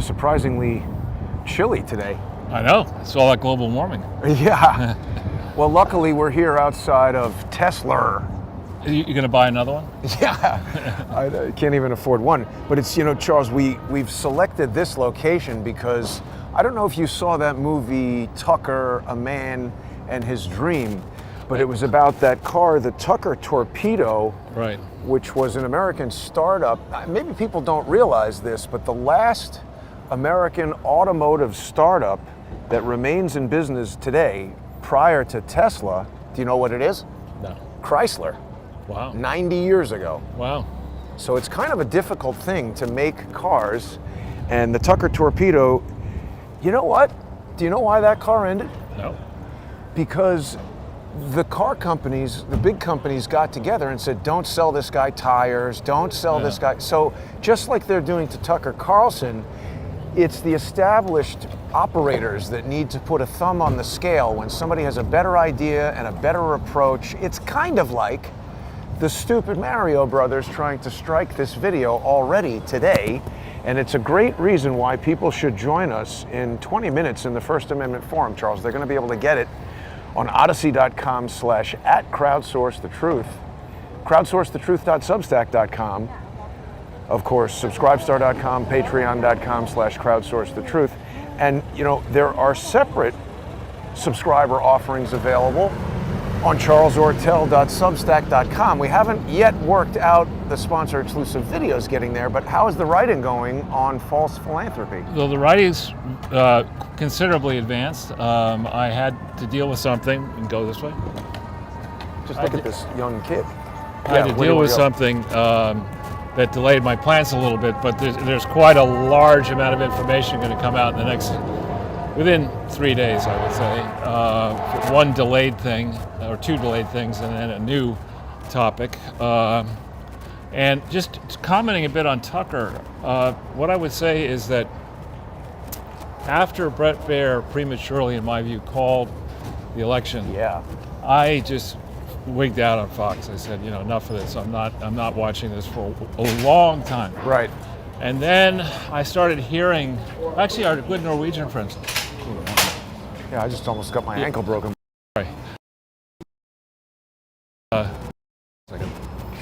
was surprisingly chilly today. I know. It's all that global warming. Yeah. Well, luckily we're here outside of Tesla. You going to buy another one? Yeah. I can't even afford one. But it's, Charles, we've selected this location because I don't know if you saw that movie Tucker, A Man and His Dream, but it was about that car, the Tucker Torpedo, right, which was an American startup. Maybe people don't realize this, but the last American automotive startup that remains in business today prior to Tesla, do you know what it is? No. Chrysler. Wow. 90 years ago. Wow. So it's kind of a difficult thing to make cars, and the Tucker Torpedo, you know what? Do you know why that car ended? No. Because the car companies, the big companies got together and said, don't sell this guy tires, don't sell this guy. So just like they're doing to Tucker Carlson, it's the established operators that need to put a thumb on the scale when somebody has a better idea and a better approach. It's kind of like the stupid Mario brothers trying to strike this video already today. And it's a great reason why people should join us in 20 minutes in the First Amendment Forum, Charles. They're going to be able to get it on odyssey.com/@crowdsourcethetruth, crowdsourcethetruth.substack.com, of course, subscribestar.com, patreon.com/crowdsourcethetruth. And, there are separate subscriber offerings available on charlesortel.substack.com. We haven't yet worked out the sponsor-exclusive videos getting there, but how is the writing going on false philanthropy? Well, the writing's considerably advanced. I had to deal with something, and go this way. Just look at this young kid. I had to deal with something that delayed my plans a little bit, but there's quite a large amount of information going to come out in the within 3 days, I would say. One delayed thing, or two delayed things, and then a new topic. And just commenting a bit on Tucker, what I would say is that after Bret Baier prematurely, in my view, called the election, I just wigged out on Fox. I said, enough of this. I'm not watching this for a long time. Right. And then I started hearing, actually, our good Norwegian friends. Yeah, I just almost got my ankle broken. Sorry.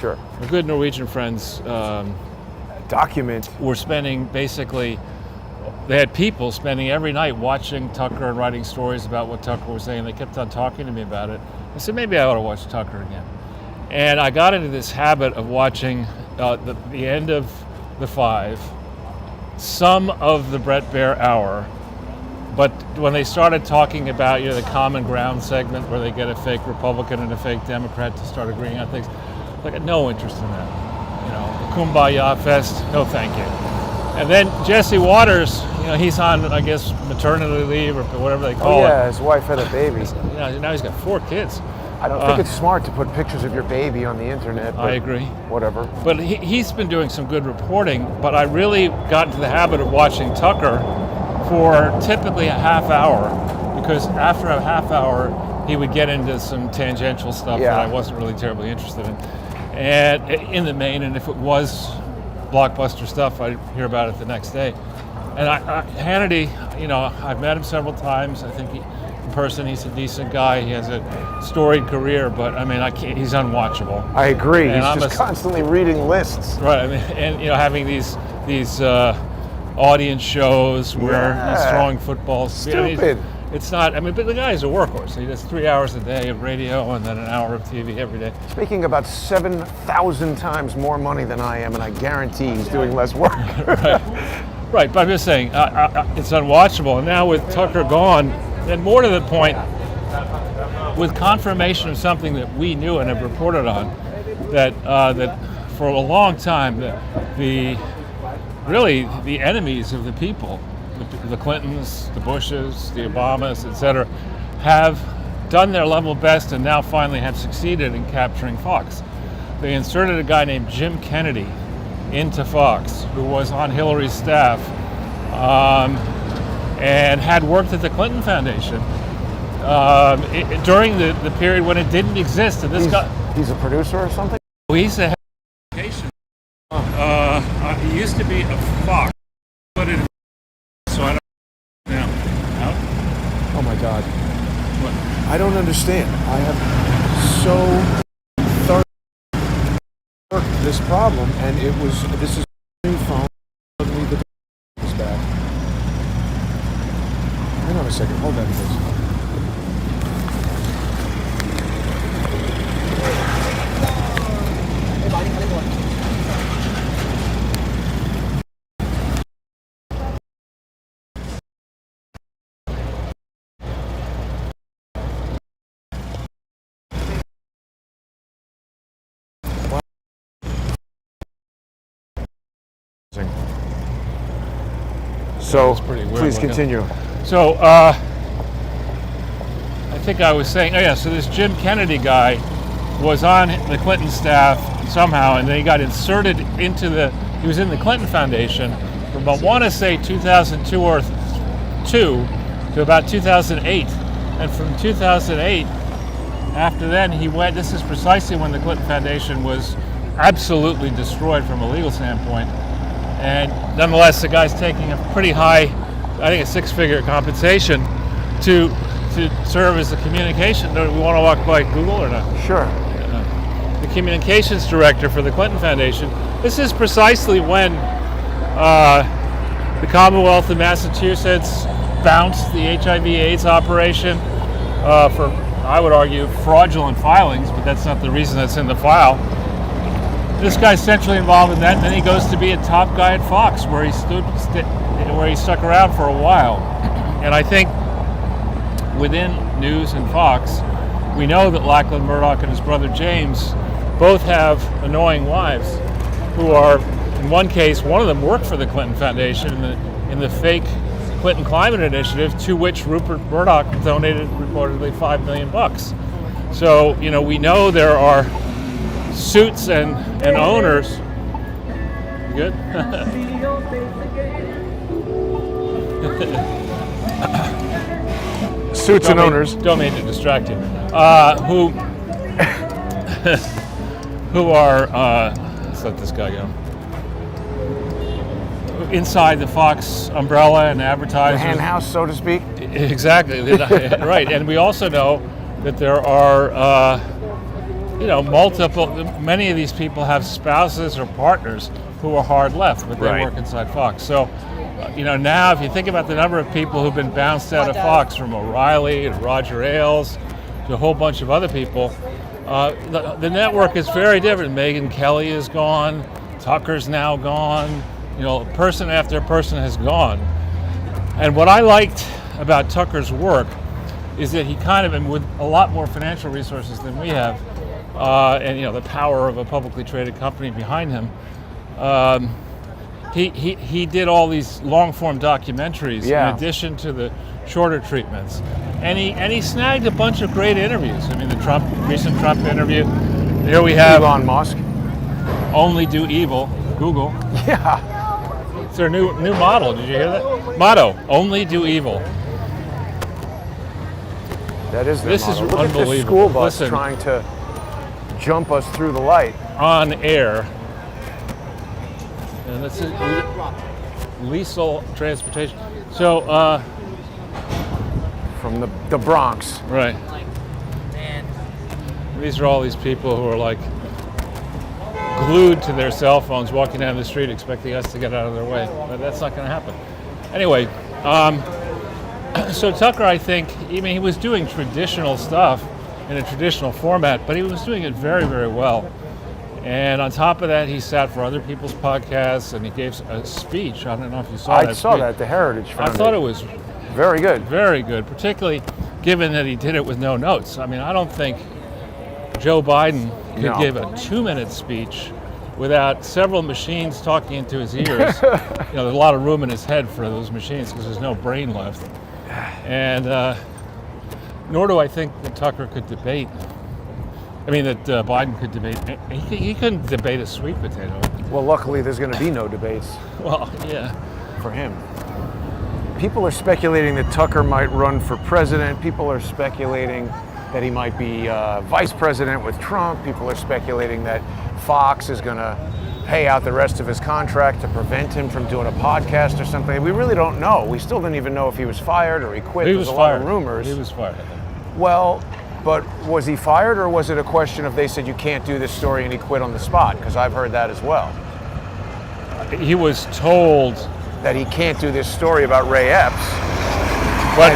Sure. Our good Norwegian friends were spending basically, they had people spending every night watching Tucker and writing stories about what Tucker was saying. They kept on talking to me about it. I said, maybe I ought to watch Tucker again. And I got into this habit of watching the end of The Five, some of the Bret Baier hour, but when they started talking about the common ground segment where they get a fake Republican and a fake Democrat to start agreeing on things, I got no interest in that. Kumbaya fest, no thank you. And then Jesse Waters, he's on, I guess, maternity leave or whatever they call it. Yeah, his wife had a baby. Now he's got 4 kids. I don't think it's smart to put pictures of your baby on the internet. I agree. Whatever. But he's been doing some good reporting, but I really got into the habit of watching Tucker for typically a half hour, because after a half hour, he would get into some tangential stuff that I wasn't really terribly interested in. And in the main, and if it was blockbuster stuff, I'd hear about it the next day. And Hannity, I've met him several times. I think in person he's a decent guy. He has a storied career, but he's unwatchable. I agree. And he's just constantly reading lists. Right. And having these audience shows where he's throwing footballs. Stupid. It's not. But the guy's a workhorse. He does 3 hours a day of radio and then an hour of TV every day. He's making about 7,000 times more money than I am, and I guarantee he's doing less work. Right. But I'm just saying, it's unwatchable. And now with Tucker gone, and more to the point, with confirmation of something that we knew and have reported on, that for a long time, the enemies of the people, the Clintons, the Bushes, the Obamas, etc., have done their level best and now finally have succeeded in capturing Fox. They inserted a guy named Jim Kennedy into Fox, who was on Hillary's staff and had worked at the Clinton Foundation during the period when it didn't exist. And he's a producer or something? He's the head of education. He used to be a Fox, but I don't understand. I have so thoroughly worked this problem, and this is a new phone. Let me get this back. Hang on a second. Hold on, please. So, pretty weird please looking. continue. So, I think I was saying, so this Jim Kennedy guy was on the Clinton staff somehow, and then he got inserted he was in the Clinton Foundation from, I want to say, 2002 or 2 to about 2008. And from 2008, after then, this is precisely when the Clinton Foundation was absolutely destroyed from a legal standpoint. And nonetheless, the guy's taking a pretty high, I think a 6-figure compensation to serve as the communication. Do we want to walk by Google or not? Sure. The communications director for the Clinton Foundation. This is precisely when the Commonwealth of Massachusetts bounced the HIV/AIDS operation for, I would argue, fraudulent filings, but that's not the reason that's in the file. This guy's centrally involved in that, and then he goes to be a top guy at Fox, where he stuck around for a while. And I think within news and Fox, we know that Lachlan Murdoch and his brother James both have annoying wives who are, in one case, one of them worked for the Clinton Foundation in the fake Clinton Climate Initiative, to which Rupert Murdoch donated reportedly $5 million. So, we know there are suits and owners. You good? Suits and owners. Don't mean to distract you. Who are, let's let this guy go. Inside the Fox umbrella and advertisers. The hen house, so to speak. Exactly, right. And we also know that there are, many of these people have spouses or partners who are hard left, but they work inside Fox. So, now if you think about the number of people who've been bounced out of Fox, from O'Reilly to Roger Ailes to a whole bunch of other people, the network is very different. Megyn Kelly is gone, Tucker's now gone, person after person has gone. And what I liked about Tucker's work is that he and with a lot more financial resources than we have, and the power of a publicly traded company behind him, he did all these long-form documentaries in addition to the shorter treatments, and he snagged a bunch of great interviews. I mean, the recent Trump interview. Here we have Elon Musk. Only do evil. Google. Yeah. It's their new model. Did you hear that? Motto: only do evil. That is their This model. is Look unbelievable. at this school bus Listen. trying to jump us through the light. On air. And this is lethal transportation. So, From the Bronx. right. These are all these people who are like glued to their cell phones, walking down the street expecting us to get out of their way. But that's not going to happen. Anyway, so Tucker, I think, he was doing traditional stuff in a traditional format, but he was doing it very, very well. And on top of that, he sat for other people's podcasts, and he gave a speech. I don't know if you saw that. I saw that, the Heritage Foundation. I thought it was very good. very good, particularly given that he did it with no notes. I mean, I don't think Joe Biden could give a 2-minute speech without several machines talking into his ears. There's a lot of room in his head for those machines because there's no brain left. And nor do I think that Tucker could debate. I mean, that Biden could debate. He couldn't debate a sweet potato. Well, luckily, there's going to be no debates Well, yeah. for him. People are speculating that Tucker might run for president. People are speculating that he might be vice president with Trump. People are speculating that Fox is going to pay out the rest of his contract to prevent him from doing a podcast or something. We really don't know. We still didn't even know if he was fired or he quit. He There's was a fired. lot of rumors. He was fired. Well, but was he fired, or was it a question of they said you can't do this story and he quit on the spot? Because I've heard that as well. He was told That he can't do this story about Ray Epps. but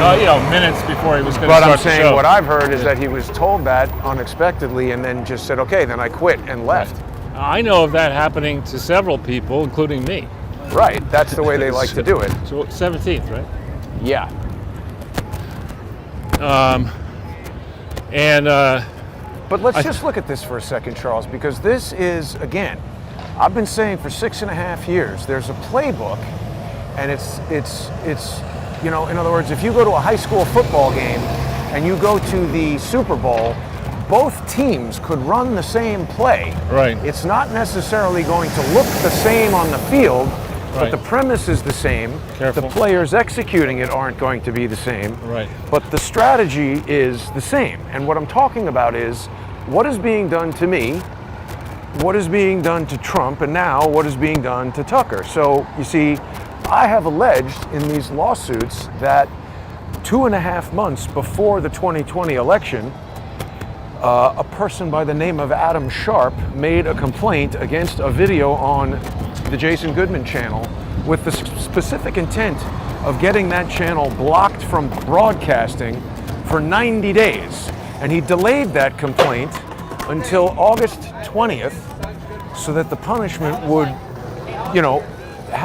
minutes before he was going to But start I'm the saying show. what I've heard is that he was told that unexpectedly and then just said, okay, then I quit and left. I know of that happening to several people, including me. Right, that's the way they like to do it. So 17th, right? Yeah. But let's just look at this for a second, Charles, because this is, again, I've been saying for 6.5 years, there's a playbook, and it's in other words, if you go to a high school football game and you go to the Super Bowl, both teams could run the same play. Right. It's not necessarily going to look the same on the field, but Right. the premise is the same. Careful. The players executing it aren't going to be the same. Right. But the strategy is the same. And what I'm talking about is what is being done to me, what is being done to Trump, and now what is being done to Tucker. So, you see, I have alleged in these lawsuits that 2.5 months before the 2020 election, a person by the name of Adam Sharp made a complaint against a video on the Jason Goodman channel with the specific intent of getting that channel blocked from broadcasting for 90 days. And he delayed that complaint until August 20th so that the punishment would,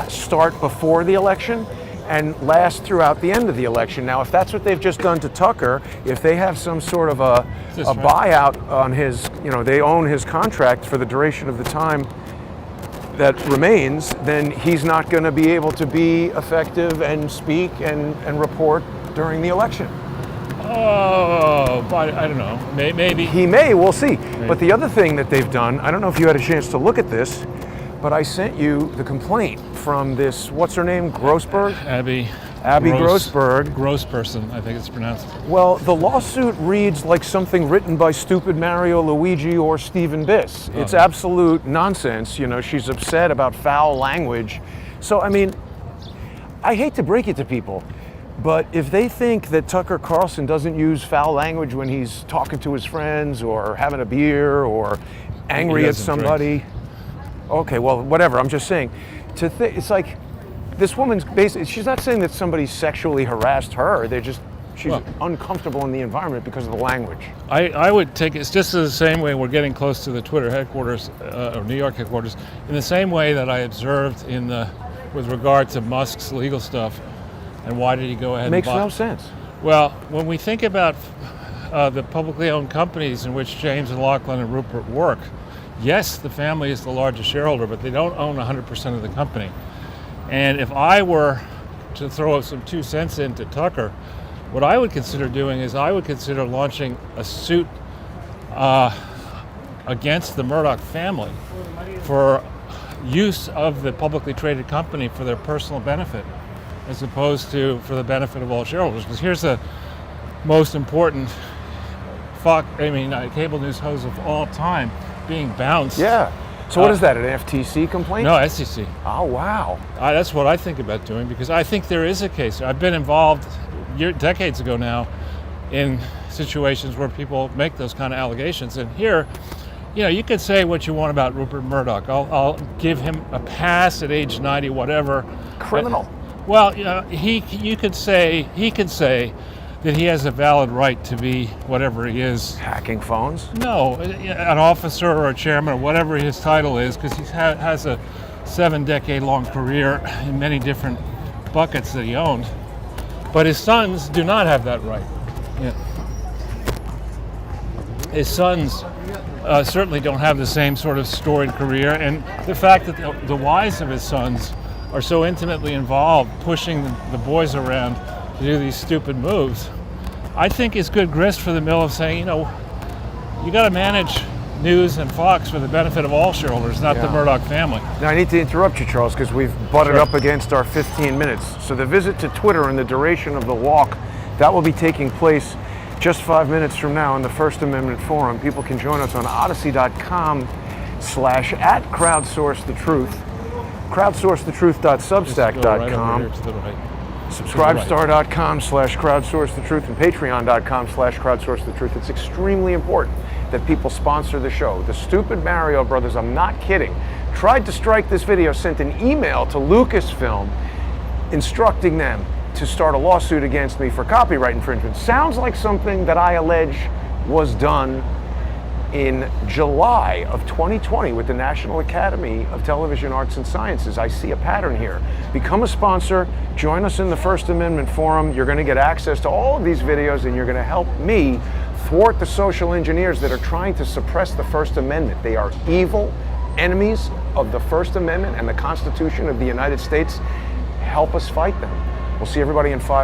start before the election and last throughout the end of the election. Now, if that's what they've just done to Tucker, if they have some sort of a buyout on his, they own his contract for the duration of the time that remains, then he's not going to be able to be effective and speak and report during the election. Oh, but I don't know. Maybe. He may, we'll see. But the other thing that they've done, I don't know if you had a chance to look at this, but I sent you the complaint from this, what's her name, Grossberg? Abby Grossberg. Gross person, I think it's pronounced. Well, the lawsuit reads like something written by stupid Mario Luigi or Stephen Biss. It's absolute nonsense. She's upset about foul language. So, I mean, I hate to break it to people, but if they think that Tucker Carlson doesn't use foul language when he's talking to his friends or having a beer or angry at somebody, okay, well, whatever. I'm just saying, it's like this woman's basically, she's not saying that somebody sexually harassed her. She's uncomfortable in the environment because of the language. I would take it's just the same way we're getting close to the Twitter headquarters, or New York headquarters, in the same way that I observed with regard to Musk's legal stuff. And why did he go ahead and Makes no sense. Well, when we think about the publicly owned companies in which James and Lachlan and Rupert work, yes, the family is the largest shareholder, but they don't own 100% of the company. And if I were to throw some 2 cents into Tucker, what I would consider doing is I would consider launching a suit against the Murdoch family for use of the publicly traded company for their personal benefit, as opposed to for the benefit of all shareholders. Because here's the most important cable news host of all time being bounced. Yeah. So what is that, an FTC complaint? No, SEC. Oh, wow. That's what I think about doing, because I think there is a case. I've been involved decades ago now in situations where people make those kind of allegations. And here, you can say what you want about Rupert Murdoch. I'll give him a pass at age 90, whatever. Criminal. Well, he can say that he has a valid right to be whatever he is. Hacking phones? No, an officer or a chairman or whatever his title is, because he has a 7-decade-long career in many different buckets that he owned. But his sons do not have that right. Yeah. His sons certainly don't have the same sort of storied career, and the fact that the wives of his sons are so intimately involved, pushing the boys around to do these stupid moves, I think is good grist for the mill of saying, you got to manage news and Fox for the benefit of all shareholders, not the Murdoch family. Now, I need to interrupt you, Charles, because we've butted up against our 15 minutes. So the visit to Twitter and the duration of the walk, that will be taking place just 5 minutes from now in the First Amendment Forum. People can join us on odyssey.com/@crowdsourcethetruth, crowdsourcethetruth.substack.com. Right over here to the right. Subscribestar.com/crowdsourcethetruth and patreon.com/crowdsourcethetruth. It's extremely important that people sponsor the show. The stupid Mario brothers, I'm not kidding, tried to strike this video, sent an email to Lucasfilm instructing them to start a lawsuit against me for copyright infringement. Sounds like something that I allege was done in July of 2020 with the National Academy of Television Arts and Sciences. I see a pattern here. Become a sponsor, join us in the First Amendment Forum. You're going to get access to all of these videos, and you're going to help me thwart the social engineers that are trying to suppress the First Amendment. They are evil enemies of the First Amendment and the Constitution of the United States. Help us fight them. We'll see everybody in 5